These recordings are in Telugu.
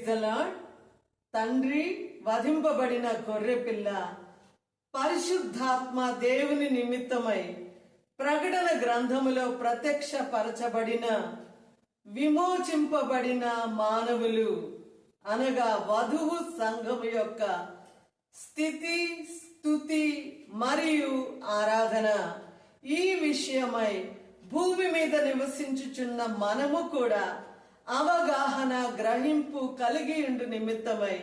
The lord. తండ్రి వధింపబడిన గొర్రెపిల్ల పరిశుద్ధాత్మ దేవుని నిమిత్తమై ప్రకటన గ్రంథములో ప్రత్యక్షపరచబడిన విమోచింపబడిన మానవులు అనగా వధువు సంఘము యొక్క స్థితి, స్తుతి మరియు ఆరాధన ఈ విషయమై భూమి మీద నివసించుచున్న మనము కూడా అవగాహన, గ్రహింపు కలిగి ఉండు నిమిత్తమై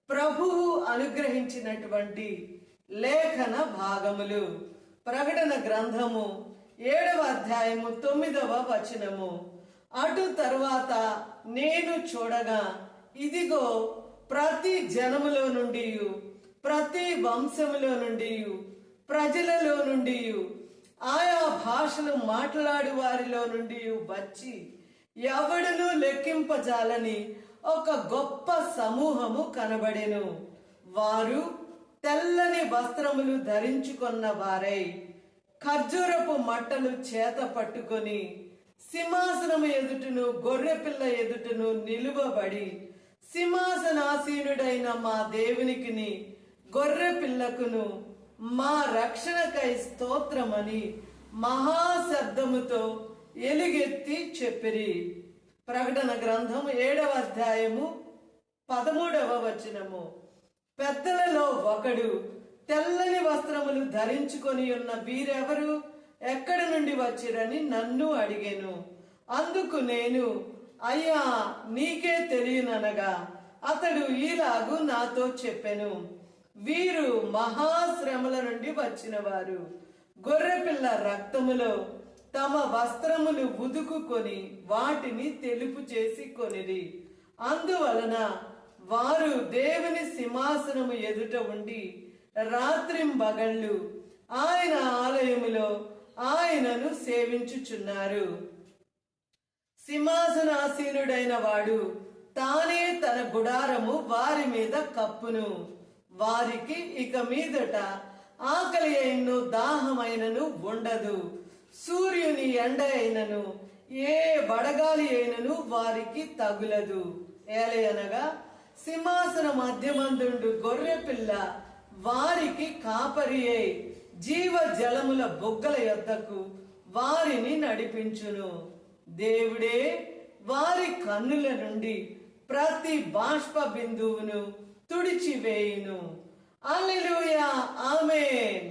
ప్రభువు అనుగ్రహించినటువంటి లేఖన భాగములు. ప్రకటన గ్రంథము 7వ అధ్యాయము 9వ వచనము. అటు తరువాత నేను చూడగా ఇదిగో ప్రతి జనములో నుండి, ప్రతి వంశములో నుండి, ప్రజలలో నుండి, ఆయా భాషలు మాట్లాడు వారిలో నుండి వచ్చి ఎవడును లెక్కింపజాలని ఒక గొప్ప సమూహము కనబడెను. వారు తెల్లని వస్త్రములు ధరించుకొన్న వారై ఖర్జూరపు మట్టలు చేత పట్టుకొని సింహాసనము ఎదుటను గొర్రెపిల్ల ఎదుటను నిలువబడి సింహాసనాసీనుడైన మా దేవునికిని గొర్రెపిల్లకును మా రక్షణకై స్తోత్రమని మహాశబ్దముతో ఎలుగెత్తి చెప్పిరి. ప్రకటన గ్రంథం 7వ అధ్యాయము 13వ వచనము. పెద్దలలో ఒకడు తెల్లని వస్త్రములు ధరించుకొని ఉన్న వీరెవరు, ఎక్కడి నుండి వచ్చిరని నన్ను అడిగెను. అందుకు నేను, అయ్యా నీకే తెలియననగా అతడు ఈలాగు నాతో చెప్పెను, వీరు మహాశ్రమల నుండి వచ్చిన వారు, గొర్రెపిల్ల రక్తములో తమ వస్త్రములు ఉదుకుకొని వాటిని తెలుపు చేసి కొనిరి. అందువలన వారు దేవుని సింహాసనము ఎదుట ఉండి రాత్రింబగళ్ళు ఆయన ఆలయములో ఆయనను సేవించుచున్నారు. సింహాసనాసీనుడైన వాడు తానే తన గుడారము వారి మీద కప్పును. వారికి ఇక మీదట ఆకలి అయినను దాహమైనను ఉండదు. సూర్యుని ఎండ అయినను ఏ వడగాలి అయినను వారికి తగులదు. ఏలయనగా సింహాసన మధ్యమందుండు గొర్రెపిల్ల వారికి కాపరి అయి జీవ జలముల బొగ్గల యొద్దకు వారిని నడిపించును. దేవుడే వారి కన్నుల నుండి ప్రతి బాష్ప బిందువును తుడిచివేయును. హల్లెలూయా, ఆమేన్.